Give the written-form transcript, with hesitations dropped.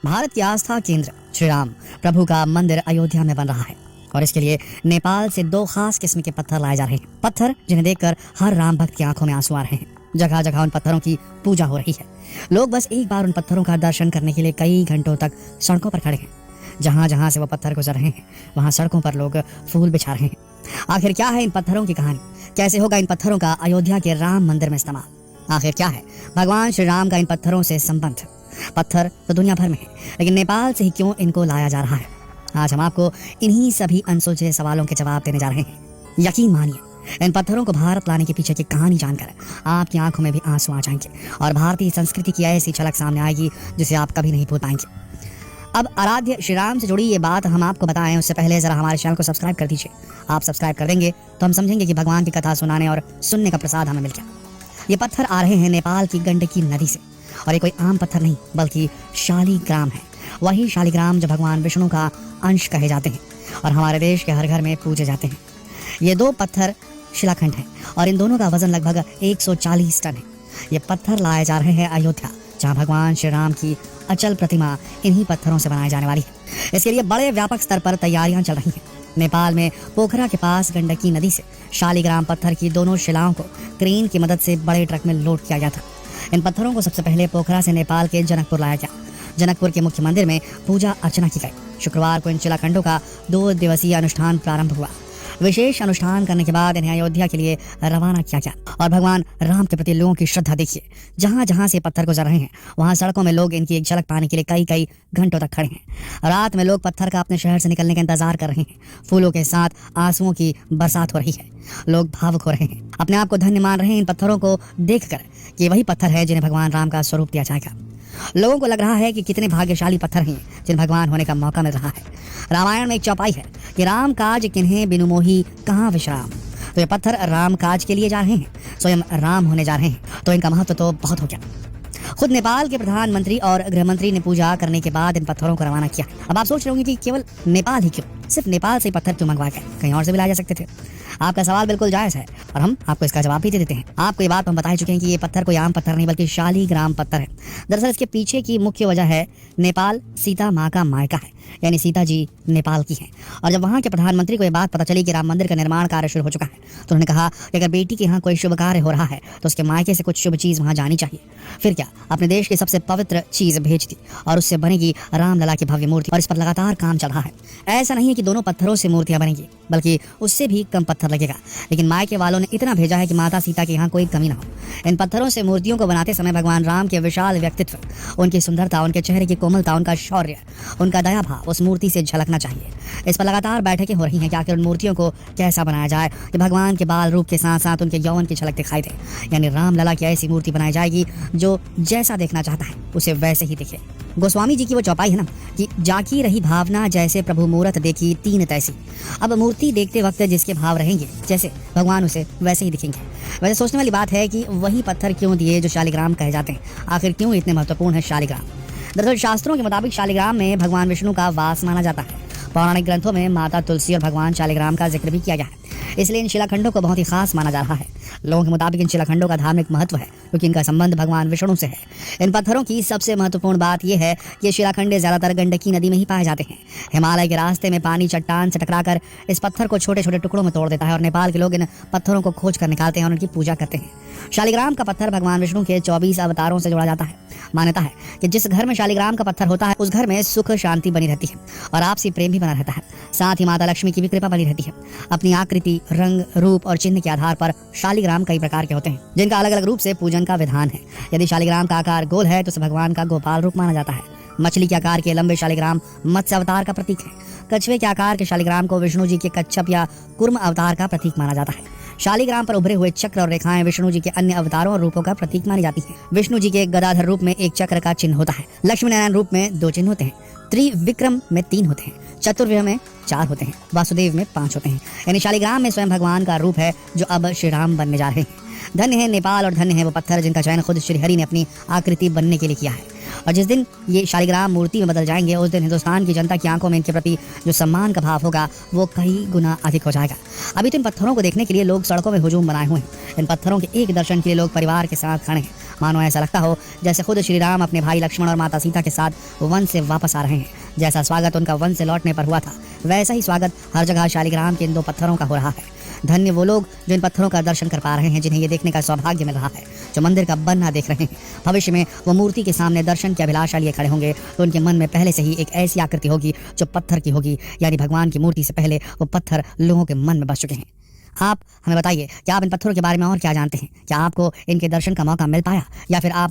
भारत की आस्था केंद्र श्री राम प्रभु का मंदिर अयोध्या में बन रहा है और इसके लिए नेपाल से दो खास किस्म के पत्थर लाए जा रहे हैं। पत्थर जिन्हें देखकर हर राम भक्त की आंखों में आंसू आ रहे हैं। जगह जगह उन पत्थरों की पूजा हो रही है। लोग बस एक बार उन पत्थरों का दर्शन करने के लिए कई घंटों तक सड़कों पर खड़े हैं। जहां जहां से वो पत्थर गुजर रहे हैं वहां सड़कों पर लोग फूल बिछा रहे हैं। आखिर क्या है इन पत्थरों की कहानी? कैसे होगा इन पत्थरों का अयोध्या के राम मंदिर में इस्तेमाल? आखिर क्या है भगवान श्री राम का इन पत्थरों से संबंध? पत्थर तो दुनिया भर में है, लेकिन नेपाल से ही क्यों इनको लाया जा रहा है? आज हम आपको इन्हीं सभी अनसुलझे सवालों के जवाब देने जा रहे हैं। यकीन मानिए, इन पत्थरों को भारत लाने के पीछे की कहानी जानकर आपकी आंखों में भी आंसू आ जाएंगे और भारतीय संस्कृति की ऐसी झलक सामने आएगी जिसे आप कभी नहीं भूल पाएंगे। अब आराध्य श्री राम से जुड़ी ये बात हम आपको बताएं उससे पहले जरा हमारे चैनल को सब्सक्राइब कर दीजिए। आप सब्सक्राइब कर देंगे तो हम समझेंगे कि भगवान की कथा सुनाने और सुनने का प्रसाद हमें मिल गया। ये पत्थर आ रहे हैं नेपाल की गंडकी नदी से और ये कोई आम पत्थर नहीं बल्कि शालिग्राम है। वही शालिग्राम जो भगवान विष्णु का अंश कहे जाते हैं और हमारे देश के हर घर में पूजे जाते हैं। ये दो पत्थर शिलाखंड हैं और इन दोनों का वजन लगभग 140 टन है। ये पत्थर लाए जा रहे हैं अयोध्या, जहां भगवान श्री राम की अचल प्रतिमा इन्हीं पत्थरों से बनाई जाने वाली है। इसके लिए बड़े व्यापक स्तर पर तैयारियां चल रही हैं। नेपाल में पोखरा के पास गंडकी नदी से शालिग्राम पत्थर की दोनों शिलाओं को क्रेन की मदद से बड़े ट्रक में लोड किया गया था। इन पत्थरों को सबसे पहले पोखरा से नेपाल के जनकपुर लाया गया। जनकपुर के मुख्य मंदिर में पूजा अर्चना की गई। शुक्रवार को इन शिलाखंडों का 2 दिवसीय अनुष्ठान प्रारंभ हुआ। विशेष अनुष्ठान करने के बाद इन्हें अयोध्या के लिए रवाना किया गया और भगवान राम के प्रति लोगों की श्रद्धा देखिए। जहां जहां से पत्थर गुजर रहे हैं वहां सड़कों में लोग इनकी एक झलक पाने के लिए कई कई घंटों तक खड़े हैं। रात में लोग पत्थर का अपने शहर से निकलने का इंतजार कर रहे हैं। फूलों के साथ आंसुओं की बरसात हो रही है। लोग भावुक हो रहे हैं, अपने आप को धन्य मान रहे हैं इन पत्थरों को देखकर कि वही पत्थर है जिन्हें भगवान राम का स्वरूप दिया जाएगा। लोगों को लग रहा है कि कितने भाग्यशाली पत्थर हैं जिन्हें भगवान होने का मौका मिल रहा है। रामायण में एक चौपाई है कि राम काज किन्हें बिनु मोही कहाँ विश्राम। तो ये पत्थर राम काज के लिए जा रहे हैं, स्वयं राम होने जा रहे हैं, तो इनका महत्व तो बहुत हो गया। खुद नेपाल के प्रधानमंत्री और गृह मंत्री ने पूजा करने के बाद इन पत्थरों को रवाना किया। अब आप सोच रहे होंगे कि केवल नेपाल ही क्यों, सिर्फ नेपाल से पत्थर क्यों मंगवाए गए, कहीं और से भी लाए जा सकते थे। आपका सवाल बिल्कुल जायज़ है और हम आपको इसका जवाब भी दे देते हैं। आपको ये बात हम बता चुके हैं कि ये पत्थर कोई आम पत्थर नहीं बल्कि शालिग्राम पत्थर है। दरअसल इसके पीछे की मुख्य वजह है नेपाल सीता माँ का मायका है, यानी सीता जी नेपाल की हैं। और जब वहाँ के प्रधानमंत्री को ये बात पता चली कि राम मंदिर का निर्माण कार्य शुरू हो चुका है तो उन्होंने कहा कि अगर बेटी के यहाँ कोई शुभ कार्य हो रहा है तो उसके मायके से कुछ शुभ चीज़ वहाँ जानी चाहिए। फिर क्या, अपने देश की सबसे पवित्र चीज़ भेज दी और उससे बनेगी रामलला की भव्य मूर्ति और इस पर लगातार काम चल रहा है। ऐसा नहीं है कि दोनों पत्थरों से मूर्तियाँ बनेगी बल्कि उससे भी कम पत्थर लगेगा, लेकिन मायके वालों ने इतना भेजा है कि माता सीता के यहाँ कोई कमी ना हो। इन पत्थरों से मूर्तियों को बनाते समय भगवान राम के विशाल व्यक्तित्व, उनकी सुंदरता, उनके चेहरे की कोमलता, उनका शौर्य, उनका दया भाव उस मूर्ति से झलकना चाहिए। इस पर लगातार बैठकें हो रही हैं कि आखिर उन मूर्तियों को कैसा बनाया जाए कि भगवान के बाल रूप के साथ साथ उनके यौवन की झलक दिखाई दे। यानी रामलला की ऐसी मूर्ति बनाई जाएगी जो जैसा देखना चाहता है उसे वैसे ही दिखे। गोस्वामी जी की वो चौपाई है ना कि जाकी रही भावना जैसे प्रभु मूरत देखी तीन तैसी। अब मूर्ति देखते वक्त जिसके भाव रहेंगे जैसे भगवान उसे वैसे ही दिखेंगे। वैसे सोचने वाली बात है कि वही पत्थर क्यों दिए जो शालिग्राम कहे जाते हैं। आखिर क्यों इतने महत्वपूर्ण है शालिग्राम? दरअसल शास्त्रों के मुताबिक शालिग्राम में भगवान विष्णु का वास माना जाता है। पौराणिक ग्रंथों में माता तुलसी और भगवान शालिग्राम का जिक्र भी किया गया है, इसलिए इन शिलाखंडों को बहुत ही खास माना जा रहा है। लोगों के मुताबिक इन शिलाखंडों का धार्मिक महत्व है क्योंकि इनका संबंध भगवान विष्णु से है। इन पत्थरों की सबसे महत्वपूर्ण बात यह है कि ये शिलाखंड ज्यादातर गंडकी नदी में ही पाए जाते हैं। हिमालय के रास्ते में पानी चट्टान से टकराकर इस पत्थर को छोटे छोटे टुकड़ों में तोड़ देता है और नेपाल के लोग इन पत्थरों को खोज कर निकालते हैं और उनकी पूजा करते हैं। शालिग्राम का पत्थर भगवान विष्णु के 24 अवतारों से जोड़ा जाता है। मान्यता है कि जिस घर में शालिग्राम का पत्थर होता है उस घर में सुख शांति बनी रहती है और आपसी प्रेम भी बना रहता है। साथ ही माता लक्ष्मी की भी कृपा बनी रहती है। अपनी आकृति, रंग, रूप और चिन्ह के आधार पर शालिग्राम कई प्रकार के होते हैं जिनका अलग अलग रूप से पूजन का विधान है। यदि शालिग्राम का आकार गोल है तो उसे भगवान का गोपाल रूप माना जाता है। मछली के आकार के लंबे शालिग्राम मत्स्य अवतार का प्रतीक है। कछुए के आकार के शालिग्राम को विष्णु जी के कच्छप या कुर्म अवतार का प्रतीक माना जाता है। शालिग्राम पर उभरे हुए चक्र और रेखाएं विष्णु जी के अन्य अवतारों और रूपों का प्रतीक मानी जाती हैं। विष्णु जी के गदाधर रूप में एक चक्र का चिन्ह होता है। लक्ष्मी नारायण रूप में 2 चिन्ह होते हैं। त्रिविक्रम में 3 होते हैं। चतुर्व्यूह में 4 होते हैं। वासुदेव में 5 होते हैं। यानी शालिग्राम में स्वयं भगवान का रूप है जो अब श्री राम बनने जा रहे हैं। धन्य है नेपाल और धन्य है वो पत्थर जिनका चयन खुद श्री हरि ने अपनी आकृति बनने के लिए किया है। और जिस दिन ये शालिग्राम मूर्ति में बदल जाएंगे उस दिन हिंदुस्तान की जनता की आंखों में इनके प्रति जो सम्मान का भाव होगा वो कई गुना अधिक हो जाएगा। अभी तो इन पत्थरों को देखने के लिए लोग सड़कों में हुजूम बनाए हुए हैं। इन पत्थरों के एक दर्शन के लिए लोग परिवार के साथ खड़े हैं। मानो ऐसा लगता हो जैसे खुद श्री राम अपने भाई लक्ष्मण और माता सीता के साथ वन से वापस आ रहे हैं। जैसा स्वागत उनका वन से लौटने पर हुआ था वैसा ही स्वागत हर जगह शालिग्राम के इन 2 पत्थरों का हो रहा है। धन्य वो लोग जो इन पत्थरों का दर्शन कर पा रहे हैं, जिन्हें ये देखने का सौभाग्य मिल रहा है, जो मंदिर का बनना देख रहे हैं। भविष्य में वो मूर्ति के सामने दर्शन की अभिलाषा लिए खड़े होंगे तो उनके मन में पहले से ही एक ऐसी आकृति होगी जो पत्थर की होगी, यानी भगवान की मूर्ति से पहले वो पत्थर लोगों के मन में बस चुके हैं। आप हमें बताइए, क्या आप इन पत्थरों के बारे में और क्या जानते हैं? क्या आपको इनके दर्शन का मौका मिल पाया या फिर आप